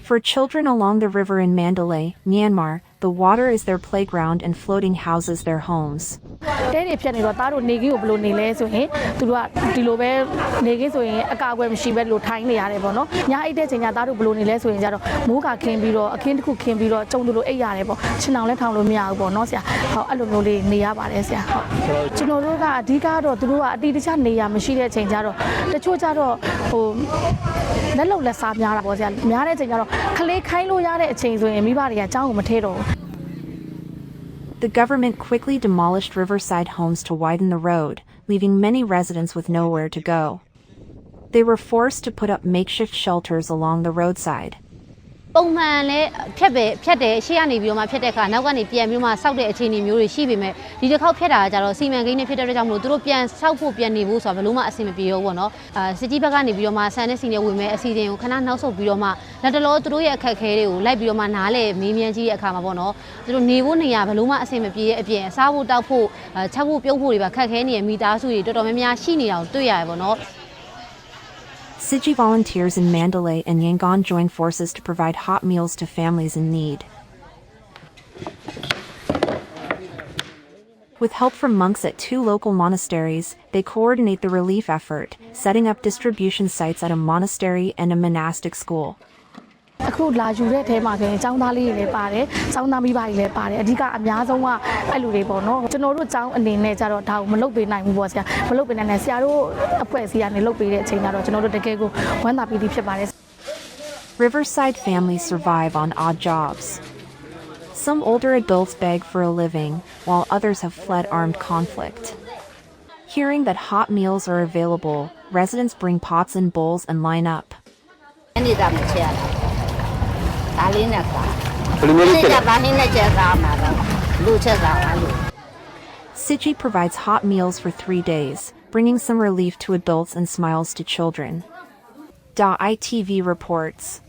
For children along the river in Mandalay, Myanmar, the water is their playground and floating houses their homes. တဲတွေဖြတ်နေတော့သားတို့နေကင်းကိုဘယ်လိုနေလဲဆိုရင်သူတို့ကဒီလိုပဲနေကင်းဆိုရင်အကာအကွယ်မရှိပဲလို့ထိုင်းနေရတယ်ပေါ့နော်။ညအိတ်တဲ့ချိန်ကျသားတို့ဘယ်လိုနေလဲဆိုရင်ကျတော့မိုးကခင်းပြီးတော့အခင်းတစ်ခုခင်းပြီးတော့ကျုံတို့လိုအိတ်ရတယ်ပေါ့။ခြေနှောင်လည်းထောင်လို့မရဘူးပေါ့နော်ဆရာ။ဟုတ်အဲ့လိုမျိုးလေးနေရပါတယ်ဆရာ။ဟုတ်ကျွန်တော်တို့ကအဓိကတော့သူတို့ကအတီးတခြားနေရမရှိတဲ့ချိန်ကျတော့တချို့ကျတော့လက်လုံလက်စားများတာပေါ့ဆရာ။များတဲ့ချိန်ကျတော့ခလေးခိုင်းလို့ရတဲ့အချိန်ဆိုရင်မိဘတွေကအเจ้าကိုမထဲတော့ဘူး The government quickly demolished riverside homes to widen the road, leaving many residents with nowhere to go. They were forced to put up makeshift shelters along the roadside. ပုံမှန်လည်းဖြတ်တယ်ရှေ့ကနေပြီးတော့မှဖြတ်တဲ့အခါနောက်ကနေပြန်ပြီးမှစောက်တဲ့အခြေအနေမျိုးတွေရှိပေမဲ့ဒီတစ်ခေါက်ဖြတ်တာကြတော့စီမံကိန်းနဲ့ဖြစ်တဲ့အတွက်ကြောင့်မလို့သူတို့ပြန်စောက်ဖို့ပြန်နေဖို့ဆိုတာဘယ်လို့မှအဆင်မပြေဘူးပေါ့နော်စစ်ကြီးဘက်ကနေပြီးတော့မှဆန်တဲ့စီနဲ့ဝင်မဲ့အစီအစဉ်ကိုခဏနောက်ဆုတ်ပြီးတော့မှလက်တလောသူတို့ရဲ့အခက်အခဲတွေကိုလိုက်ပြီးတော့မှနားလေမေးမြန်းကြည့်တဲ့အခါမှာပေါ့နော်သူတို့နေဖို့နေရဘယ်လို့မှအဆင်မပြေတဲ့အပြင်စားဖို့တောက်ဖို့ချက်ဖို့ပြုတ်ဖို့တွေပါခက်ခဲနေတဲ့မိသားစုတွေတော်တော်များများရှိနေတာကိုတွေ့ရတယ်ပေါ့နော် Siji volunteers in Mandalay and Yangon joined forces to provide hot meals to families in need. With help from monks at 2 local monasteries, they coordinate the relief effort, setting up distribution sites at a monastery and a monastic school. အခုလာယူတဲ့အထဲမှာဆိုရင်ចောင်းသားလေးတွေလည်းပါတယ်ចောင်းသားမိဘတွေလည်းပါတယ်အဓိကအများဆုံးကအဲ့လူတွေပေါ့နော်ကျွန်တော်တို့ចောင်းအနေနဲ့ကြတော့ဒါကိုမလုပ်ပေးနိုင်ဘူးပေါ့ဆရာမလုပ်ပေးနိုင်တဲ့ဆရာတို့အဖွဲ့အစည်းကနေလုပ်ပေးတဲ့အချိန်ကတော့ကျွန်တော်တို့တကယ်ကိုဝမ်းသာပီတိဖြစ်ပါတယ် Riverside families survive on odd jobs. Some older adults beg for a living, while others have fled armed conflict. Hearing that hot meals are available, residents bring pots and bowls and line up. Siji provides hot meals for 3 days, bringing some relief to adults and smiles to children. ITV reports.